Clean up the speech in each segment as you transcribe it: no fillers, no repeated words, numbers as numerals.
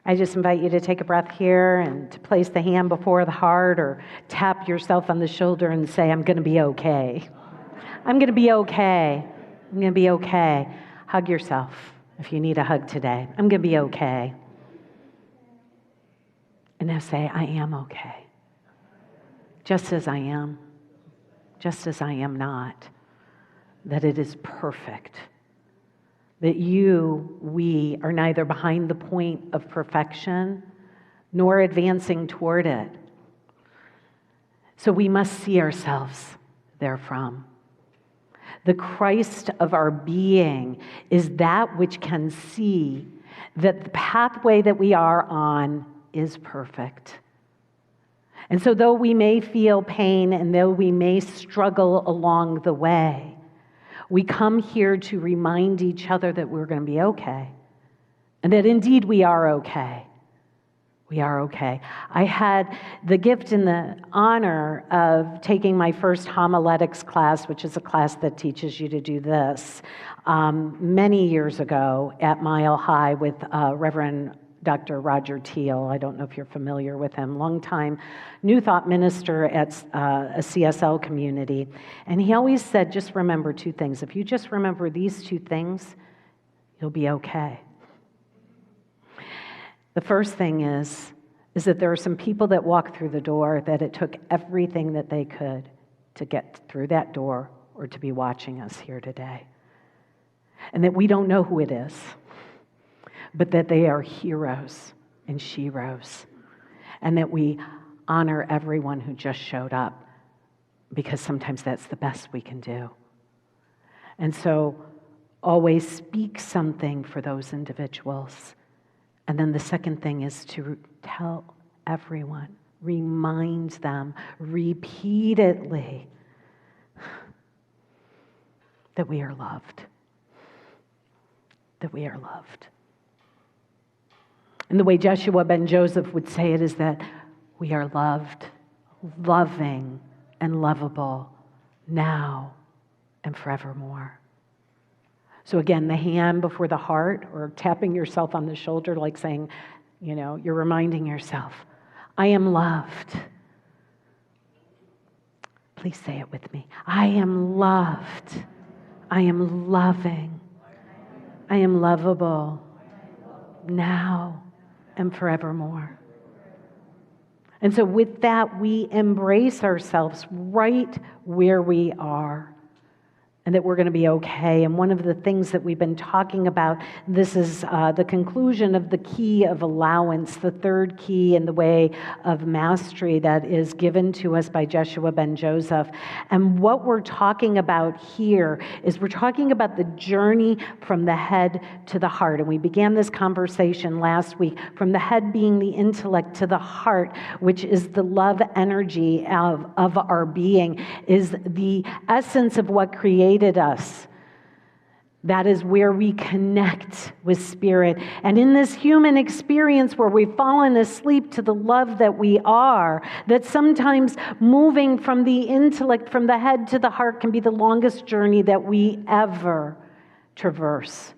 I just invite you to take a breath here and to place the hand before the heart or tap yourself on the shoulder and say, I'm going to be okay. I'm going to be okay. I'm going to be okay. Hug yourself if you need a hug today. I'm going to be okay. And now say, I am okay. Just as I am. Just as I am not. That it is perfect. That we are neither behind the point of perfection nor advancing toward it. So we must see ourselves therefrom. The Christ of our being is that which can see that the pathway that we are on is perfect. And so though we may feel pain and though we may struggle along the way, we come here to remind each other that we're going to be okay. And that indeed we are okay. We are okay. I had the gift and the honor of taking my first homiletics class, which is a class that teaches you to do this, many years ago at Mile High with Reverend Dr. Roger Teal. I don't know if you're familiar with him. Longtime New Thought minister at a CSL community. And he always said, just remember two things. If you just remember these two things, you'll be okay. The first thing is that there are some people that walk through the door that it took everything that they could to get through that door or to be watching us here today. And that we don't know who it is, but that they are heroes and sheroes, and that we honor everyone who just showed up, because sometimes that's the best we can do. And so always speak something for those individuals. And then the second thing is to tell everyone, remind them repeatedly that we are loved. That we are loved. And the way Joshua ben Joseph would say it is that we are loved, loving, and lovable now and forevermore. So again, the hand before the heart, or tapping yourself on the shoulder like saying, you're reminding yourself, I am loved. Please say it with me. I am loved. I am loving. I am lovable now and forevermore. And so with that, we embrace ourselves right where we are, and that we're going to be okay. And one of the things that we've been talking about, this is the conclusion of the key of allowance, the third key in the way of mastery that is given to us by Joshua ben Joseph. And what we're talking about here is we're talking about the journey from the head to the heart. And we began this conversation last week from the head being the intellect to the heart, which is the love energy of our being, is the essence of what created us. That is where we connect with spirit. And in this human experience where we've fallen asleep to the love that we are, that sometimes moving from the intellect, from the head to the heart, can be the longest journey that we ever traverse.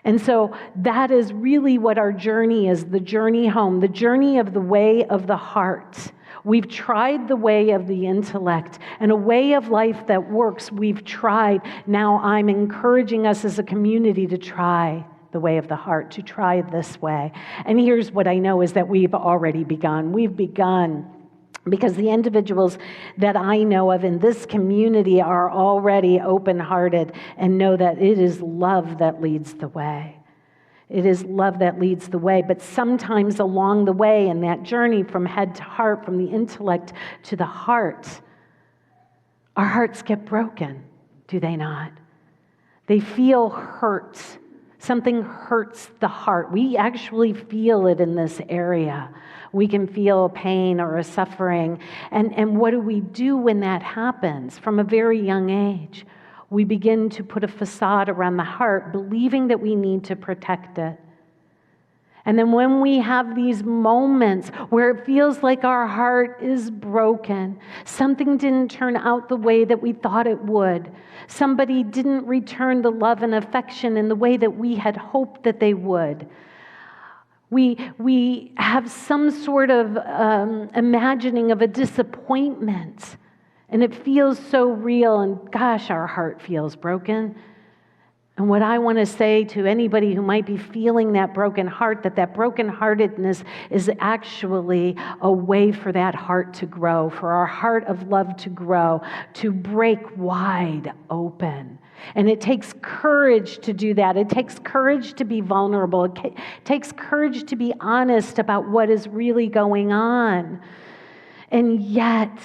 And so that is really what our journey is, the journey home, the journey of the way of the heart. We've tried the way of the intellect, and a way of life that works, we've tried. Now I'm encouraging us as a community to try the way of the heart, to try this way. And here's what I know is that we've already begun. We've begun because the individuals that I know of in this community are already open-hearted and know that it is love that leads the way. It is love that leads the way. But sometimes along the way in that journey from head to heart, from the intellect to the heart, our hearts get broken, do they not? They feel hurt. Something hurts the heart. We actually feel it in this area. We can feel a pain or a suffering. And what do we do when that happens? From a very young age, we begin to put a facade around the heart, believing that we need to protect it. And then when we have these moments where it feels like our heart is broken, something didn't turn out the way that we thought it would, somebody didn't return the love and affection in the way that we had hoped that they would, We have some sort of imagining of a disappointment, and it feels so real, and gosh, our heart feels broken. And what I want to say to anybody who might be feeling that broken heart, that brokenheartedness is actually a way for that heart to grow, for our heart of love to grow, to break wide open. And it takes courage to do that. It takes courage to be vulnerable. It takes courage to be honest about what is really going on. And yet,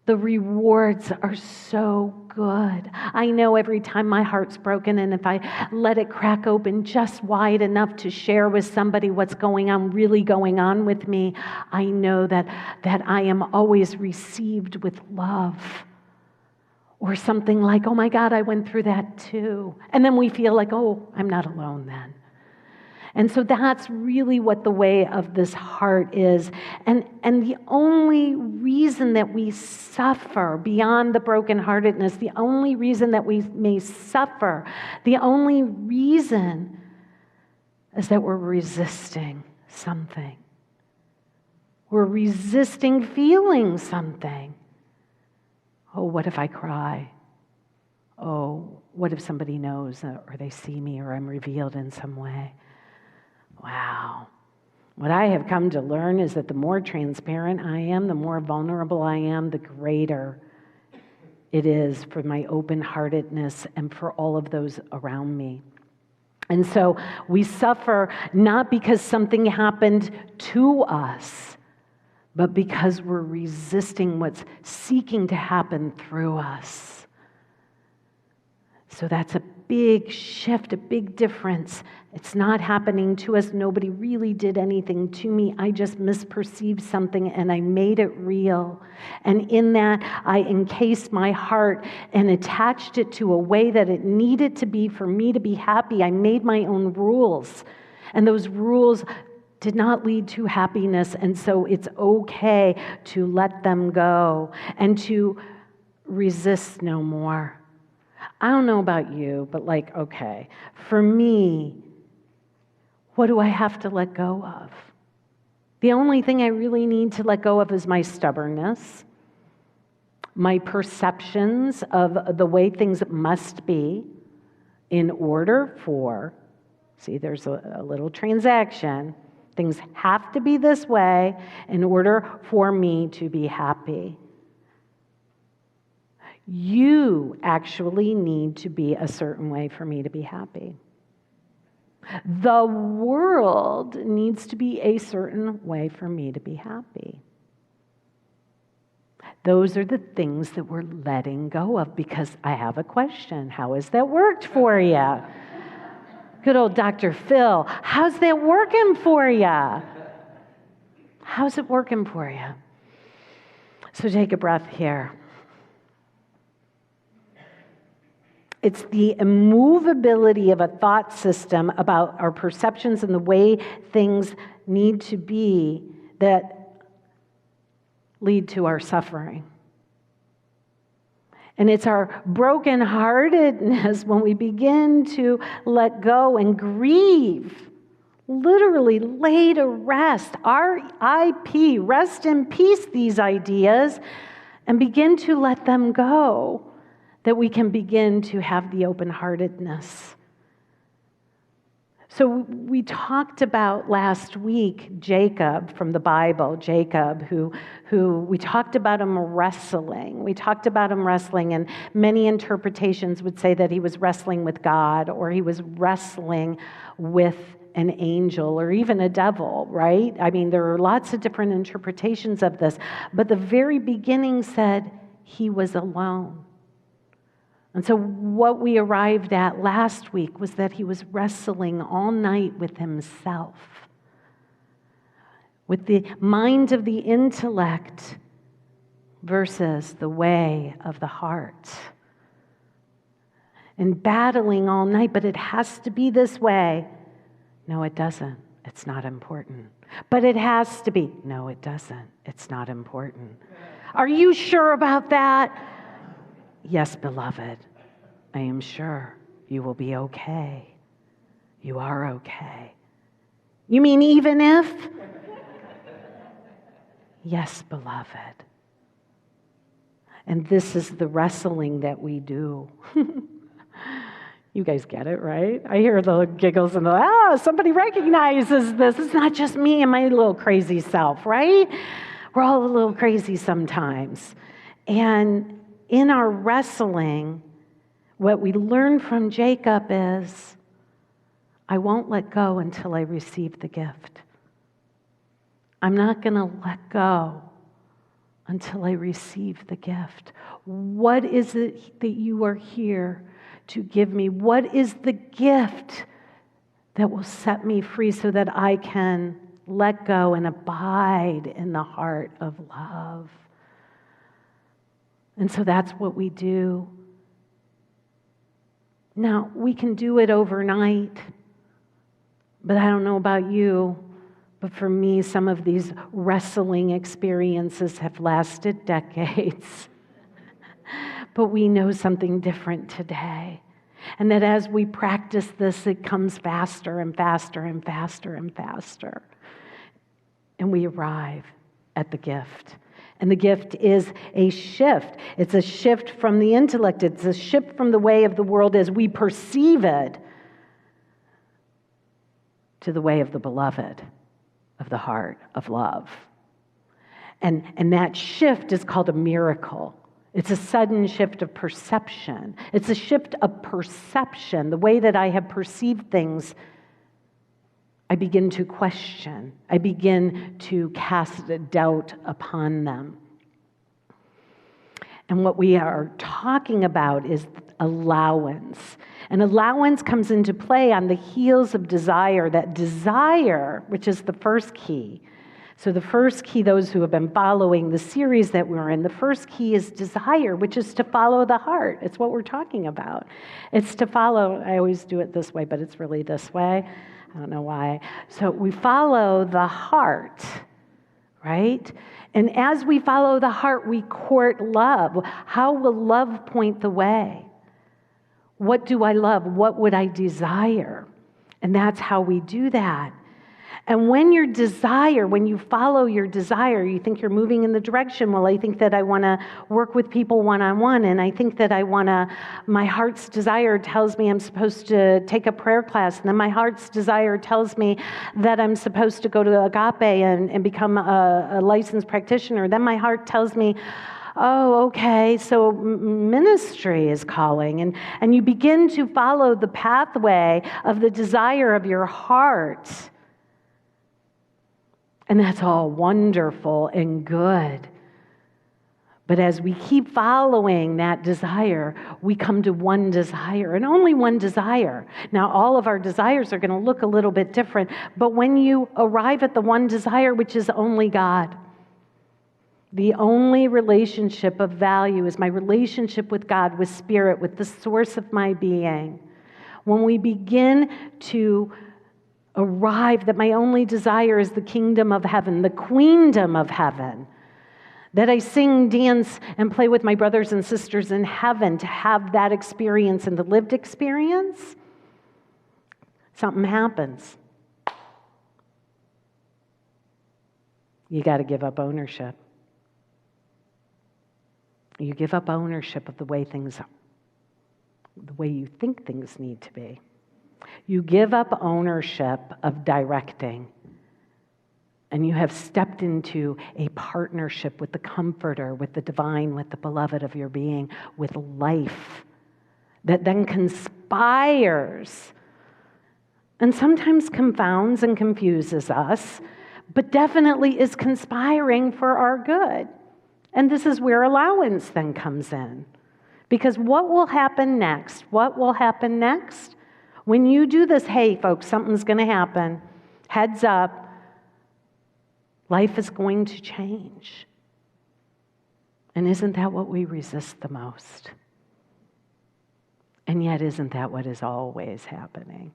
the rewards are so good. I know every time my heart's broken, and if I let it crack open just wide enough to share with somebody what's really going on with me, I know that I am always received with love. Or something like, oh my God, I went through that too. And then we feel like, oh, I'm not alone then. And so that's really what the way of this heart is. And the only reason that we suffer beyond the brokenheartedness, the only reason that we may suffer, the only reason is that we're resisting something. We're resisting feeling something. Oh, what if I cry? Oh, what if somebody knows or they see me or I'm revealed in some way? Wow. What I have come to learn is that the more transparent I am, the more vulnerable I am, the greater it is for my open-heartedness and for all of those around me. And so we suffer not because something happened to us, but because we're resisting what's seeking to happen through us. So that's a big shift, a big difference. It's not happening to us. Nobody really did anything to me. I just misperceived something and I made it real. And in that, I encased my heart and attached it to a way that it needed to be for me to be happy. I made my own rules. And those rules did not lead to happiness, and so it's okay to let them go and to resist no more. I don't know about you, but okay, for me, what do I have to let go of? The only thing I really need to let go of is my stubbornness, my perceptions of the way things must be in order for, see, there's a little transaction. Things have to be this way in order for me to be happy. You actually need to be a certain way for me to be happy. The world needs to be a certain way for me to be happy. Those are the things that we're letting go of, because I have a question. How has that worked for you? Good old Dr. Phil, how's that working for you? How's it working for you? So take a breath here. It's the immovability of a thought system about our perceptions and the way things need to be that lead to our suffering. And it's our brokenheartedness when we begin to let go and grieve, literally lay to rest, R.I.P., rest in peace, these ideas, and begin to let them go, that we can begin to have the open-heartedness. So we talked about last week Jacob from the Bible, Jacob, who we talked about him wrestling. We talked about him wrestling, and many interpretations would say that he was wrestling with God, or he was wrestling with an angel, or even a devil, right? I mean, there are lots of different interpretations of this, but the very beginning said he was alone. And so what we arrived at last week was that he was wrestling all night with himself, with the mind of the intellect versus the way of the heart. And battling all night, but it has to be this way. No, it doesn't. It's not important. But it has to be. No, it doesn't. It's not important. Are you sure about that? Yes, beloved, I am sure you will be okay. You are okay. You mean even if? Yes, beloved. And this is the wrestling that we do. You guys get it, right? I hear the giggles and somebody recognizes this. It's not just me and my little crazy self, right? We're all a little crazy sometimes. And in our wrestling, what we learn from Jacob is, I won't let go until I receive the gift. I'm not going to let go until I receive the gift. What is it that you are here to give me? What is the gift that will set me free so that I can let go and abide in the heart of love? And so that's what we do. Now, we can do it overnight, but I don't know about you, but for me, some of these wrestling experiences have lasted decades. But we know something different today. And that as we practice this, it comes faster and faster and faster and faster. And we arrive at the gift. And the gift is a shift. It's a shift from the intellect. It's a shift from the way of the world as we perceive it to the way of the beloved, of the heart, of love. And that shift is called a miracle. It's a sudden shift of perception. It's a shift of perception. The way that I have perceived things, I begin to question. I begin to cast a doubt upon them. And what we are talking about is allowance. And allowance comes into play on the heels of desire. That desire, which is the first key. So the first key, those who have been following the series that we're in, the first key is desire, which is to follow the heart. It's what we're talking about. It's to follow, I always do it this way, but it's really this way. I don't know why. So we follow the heart, right? And as we follow the heart, we court love. How will love point the way? What do I love? What would I desire? And that's how we do that. And when you follow your desire, you think you're moving in the direction, well, I think that I want to work with people one-on-one, and I think that my heart's desire tells me I'm supposed to take a prayer class, and then my heart's desire tells me that I'm supposed to go to Agape and become a licensed practitioner. Then my heart tells me, oh, okay, so ministry is calling. And you begin to follow the pathway of the desire of your heart. And that's all wonderful and good. But as we keep following that desire, we come to one desire, and only one desire. Now, all of our desires are going to look a little bit different, but when you arrive at the one desire, which is only God, the only relationship of value is my relationship with God, with Spirit, with the source of my being. When we begin to arrive that my only desire is the kingdom of heaven, the queendom of heaven, that I sing, dance, and play with my brothers and sisters in heaven, to have that experience and the lived experience, something happens. You got to give up ownership. You give up ownership of the way you think things need to be. You give up ownership of directing, and you have stepped into a partnership with the Comforter, with the divine, with the beloved of your being, with life that then conspires and sometimes confounds and confuses us, but definitely is conspiring for our good. And this is where allowance then comes in. Because what will happen next? What will happen next? When you do this, hey, folks, something's going to happen. Heads up. Life is going to change. And isn't that what we resist the most? And yet, isn't that what is always happening?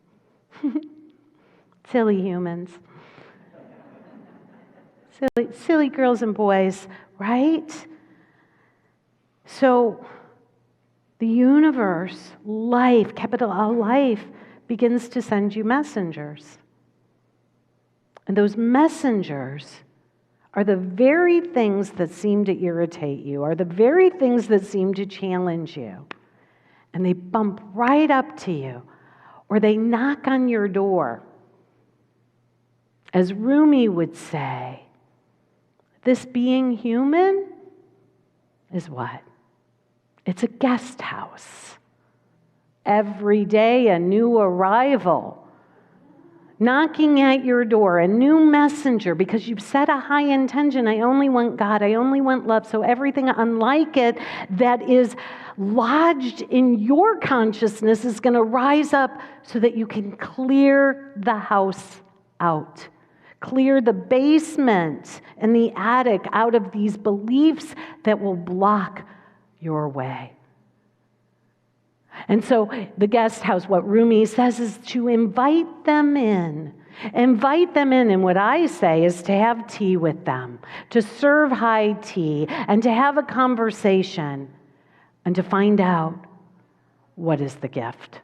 Silly humans. Silly girls and boys, right? So, the universe, life, capital L life, begins to send you messengers. And those messengers are the very things that seem to irritate you, are the very things that seem to challenge you. And they bump right up to you, or they knock on your door. As Rumi would say, this being human is what? It's a guest house. Every day a new arrival, knocking at your door, a new messenger, because you've set a high intention. I only want God, I only want love. So everything unlike it that is lodged in your consciousness is going to rise up so that you can clear the house out. Clear the basement and the attic out of these beliefs that will block your way. And so the guest house, what Rumi says is to invite them in. Invite them in, and what I say is to have tea with them, to serve high tea, and to have a conversation, and to find out what is the gift.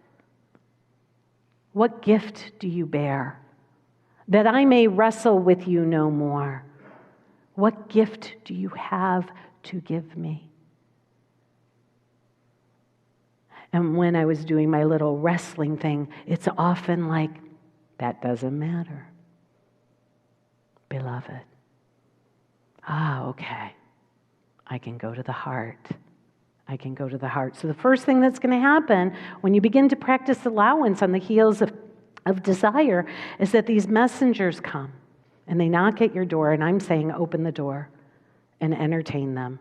What gift do you bear? That I may wrestle with you no more. What gift do you have to give me? And when I was doing my little wrestling thing, it's often like, that doesn't matter. Beloved. Okay. I can go to the heart. I can go to the heart. So the first thing that's going to happen when you begin to practice allowance on the heels of desire is that these messengers come and they knock at your door, and I'm saying open the door and entertain them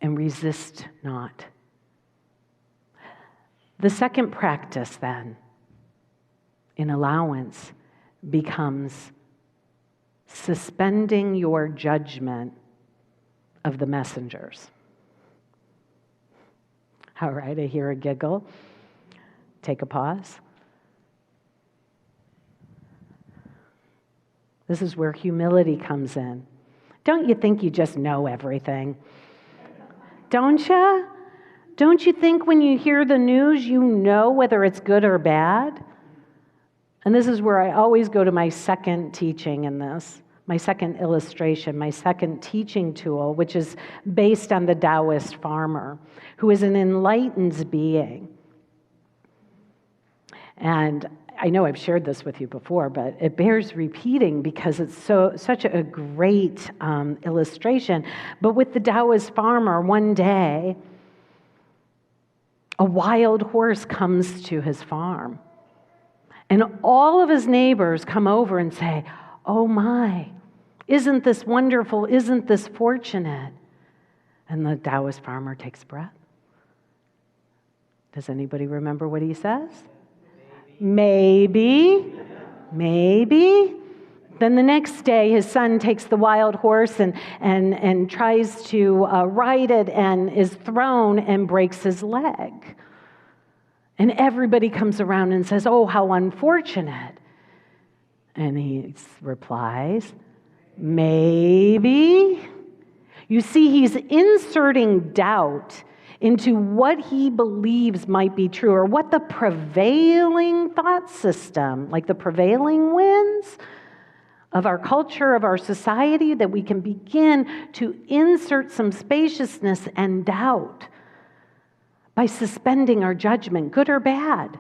and resist not. The second practice then in allowance becomes suspending your judgment of the messengers. All right, I hear a giggle. Take a pause. This is where humility comes in. Don't you think you just know everything? Don't you? Don't you think when you hear the news, you know whether it's good or bad? And this is where I always go to my second teaching in this, my second illustration, my second teaching tool, which is based on the Taoist farmer, who is an enlightened being. And I know I've shared this with you before, but it bears repeating because it's such a great illustration. But with the Taoist farmer, one day, a wild horse comes to his farm. And all of his neighbors come over and say, oh my, isn't this wonderful? Isn't this fortunate? And the Taoist farmer takes a breath. Does anybody remember what he says? Maybe. Then the next day, his son takes the wild horse and tries to ride it and is thrown and breaks his leg. And everybody comes around and says, oh, how unfortunate. And he replies, maybe. You see, he's inserting doubt into what he believes might be true, or what the prevailing thought system, like the prevailing winds of our culture, of our society, that we can begin to insert some spaciousness and doubt by suspending our judgment, good or bad.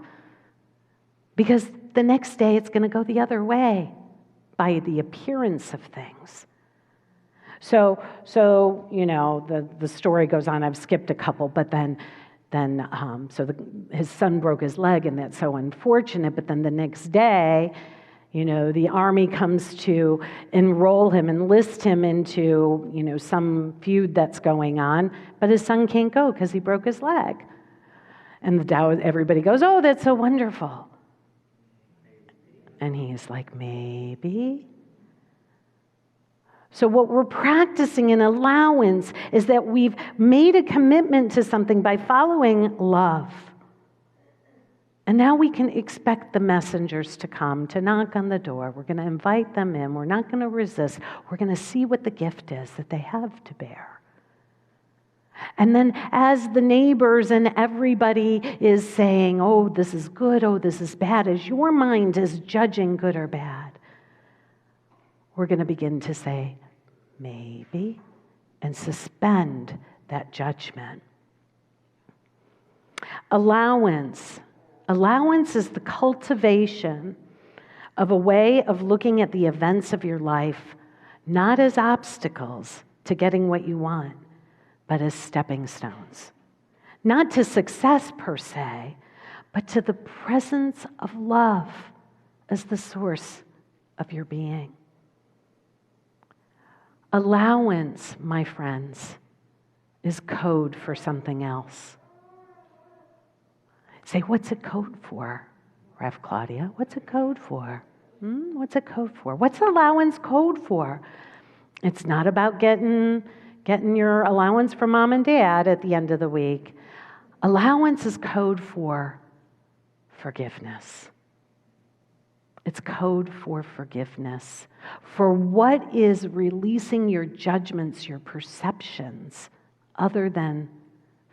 Because the next day it's going to go the other way by the appearance of things. So the story goes on. I've skipped a couple, but then his son broke his leg, and that's so unfortunate. But then the next day, the army comes to enroll him, enlist him into, some feud that's going on. But his son can't go because he broke his leg. And everybody goes, oh, that's so wonderful. And he's like, maybe. So what we're practicing in allowance is that we've made a commitment to something by following love. And now we can expect the messengers to come, to knock on the door. We're going to invite them in. We're not going to resist. We're going to see what the gift is that they have to bear. And then as the neighbors and everybody is saying, oh, this is good, oh, this is bad, as your mind is judging good or bad, we're going to begin to say, maybe, and suspend that judgment. Allowance. Allowance is the cultivation of a way of looking at the events of your life, not as obstacles to getting what you want, but as stepping stones. Not to success per se, but to the presence of love as the source of your being. Allowance, my friends, is code for something else. Say, what's it code for, Rev. Claudia? What's it code for? What's it code for? What's allowance code for? It's not about getting your allowance from mom and dad at the end of the week. Allowance is code for forgiveness. It's code for forgiveness, for what is releasing your judgments, your perceptions, other than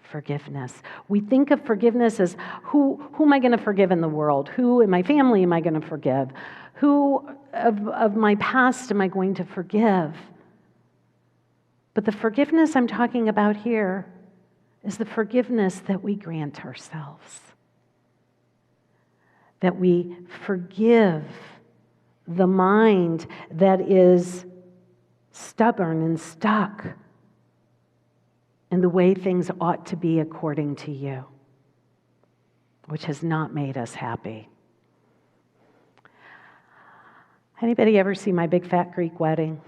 forgiveness. We think of forgiveness as who am I going to forgive in the world? Who in my family am I going to forgive? Who of my past am I going to forgive? But the forgiveness I'm talking about here is the forgiveness that we grant ourselves. That we forgive the mind that is stubborn and stuck in the way things ought to be according to you, which has not made us happy. Anybody ever see My Big Fat Greek Wedding?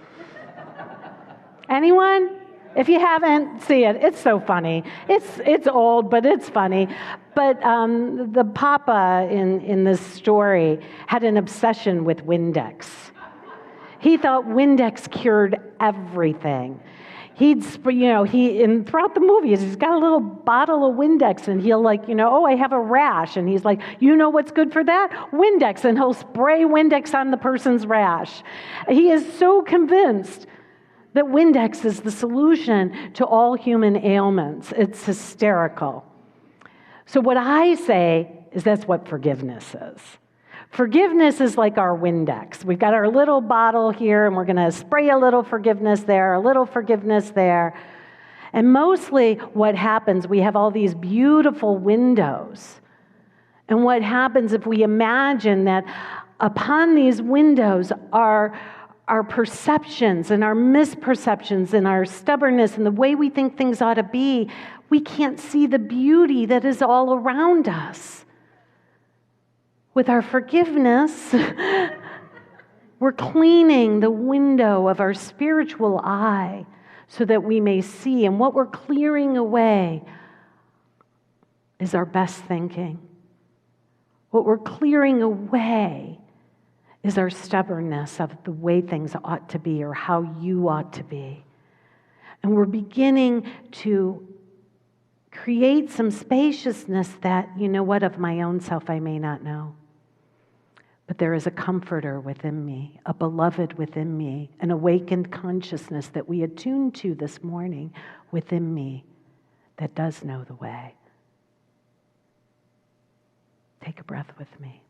Anyone? If you haven't, see it. It's so funny. It's old, but it's funny. But the papa in this story had an obsession with Windex. He thought Windex cured everything. Throughout the movies, he's got a little bottle of Windex, and he'll I have a rash, and he's like, you know what's good for that? Windex, and he'll spray Windex on the person's rash. He is so convinced that Windex is the solution to all human ailments. It's hysterical. So what I say is that's what forgiveness is. Forgiveness is like our Windex. We've got our little bottle here, and we're going to spray a little forgiveness there, a little forgiveness there. And mostly what happens, we have all these beautiful windows. And what happens if we imagine that upon these windows are our perceptions and our misperceptions and our stubbornness and the way we think things ought to be, we can't see the beauty that is all around us. With our forgiveness, we're cleaning the window of our spiritual eye so that we may see. And what we're clearing away is our best thinking. What we're clearing away is our stubbornness of the way things ought to be or how you ought to be. And we're beginning to create some spaciousness that, of my own self I may not know. But there is a comforter within me, a beloved within me, an awakened consciousness that we attuned to this morning within me that does know the way. Take a breath with me.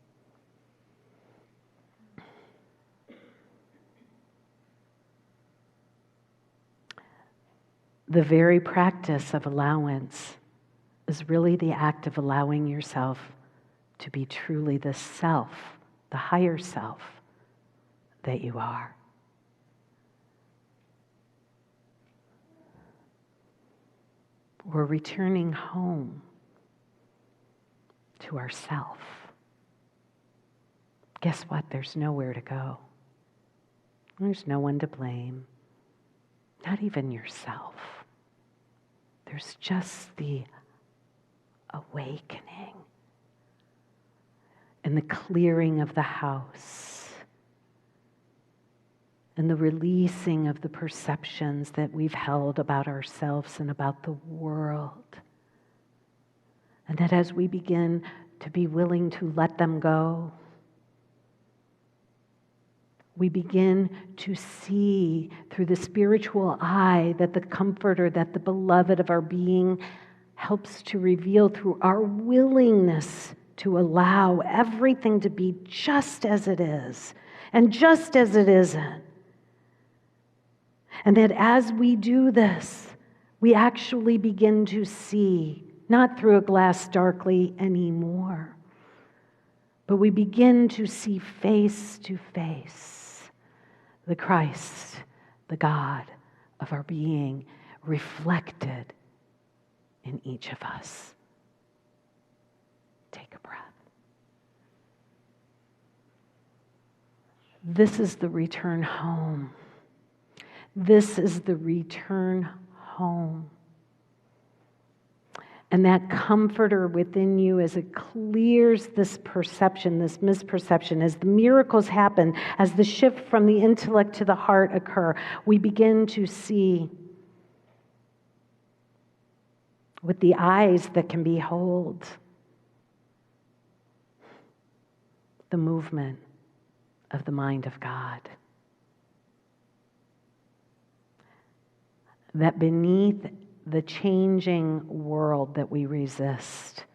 The very practice of allowance is really the act of allowing yourself to be truly the self, the higher self that you are. We're returning home to ourself. Guess what? There's nowhere to go. There's no one to blame, not even yourself. There's just the awakening and the clearing of the house and the releasing of the perceptions that we've held about ourselves and about the world. And that as we begin to be willing to let them go, we begin to see through the spiritual eye that the comforter, that the beloved of our being helps to reveal through our willingness to allow everything to be just as it is and just as it isn't. And that as we do this, we actually begin to see, not through a glass darkly anymore, but we begin to see face to face the Christ, the God of our being, reflected in each of us. Take a breath. This is the return home. This is the return home. And that comforter within you, as it clears this perception, this misperception, as the miracles happen, as the shift from the intellect to the heart occur, we begin to see with the eyes that can behold the movement of the mind of God. That beneath the changing world that we resist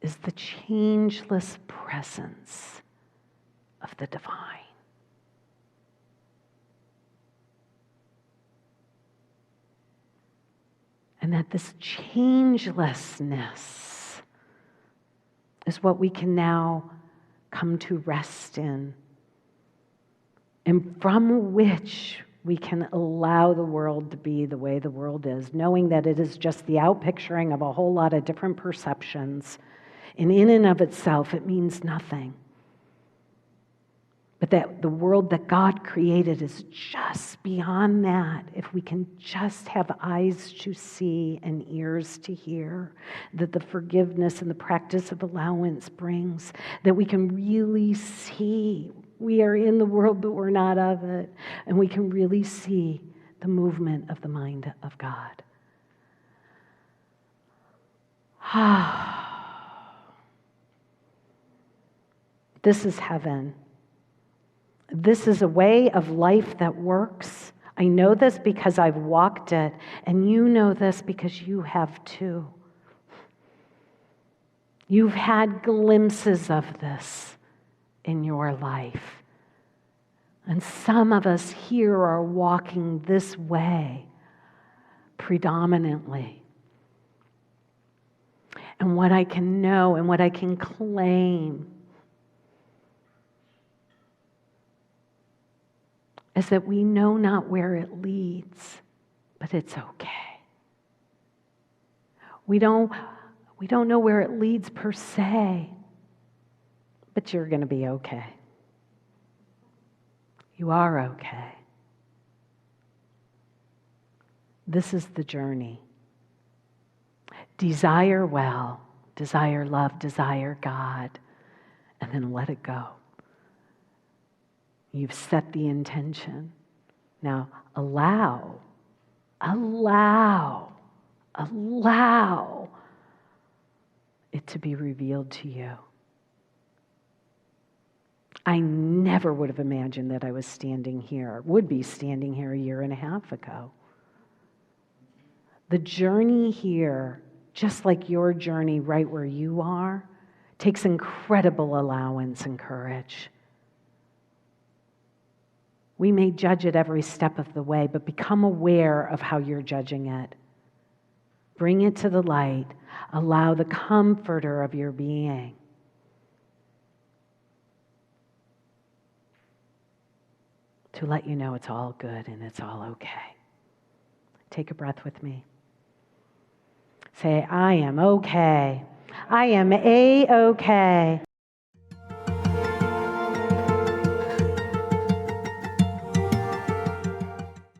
is the changeless presence of the divine. And that this changelessness is what we can now come to rest in, and from which we can allow the world to be the way the world is, knowing that it is just the outpicturing of a whole lot of different perceptions. And in and of itself, it means nothing. But that the world that God created is just beyond that. If we can just have eyes to see and ears to hear, that the forgiveness and the practice of allowance brings, that we can really see we are in the world, but we're not of it. And we can really see the movement of the mind of God. This is heaven. This is a way of life that works. I know this because I've walked it, and you know this because you have too. You've had glimpses of this in your life. And some of us here are walking this way predominantly. And what I can know and what I can claim is that we know not where it leads, but it's okay. We don't know where it leads per se, but you're going to be okay. You are okay. This is the journey. Desire well, desire love, desire God, and then let it go. You've set the intention. Now allow it to be revealed to you. I never would have imagined that I was standing here, would be standing here a year and a half ago. The journey here, just like your journey right where you are, takes incredible allowance and courage. We may judge it every step of the way, but become aware of how you're judging it. Bring it to the light. Allow the comforter of your being to let you know it's all good and it's all okay. Take a breath with me. Say, I am okay. I am A-okay.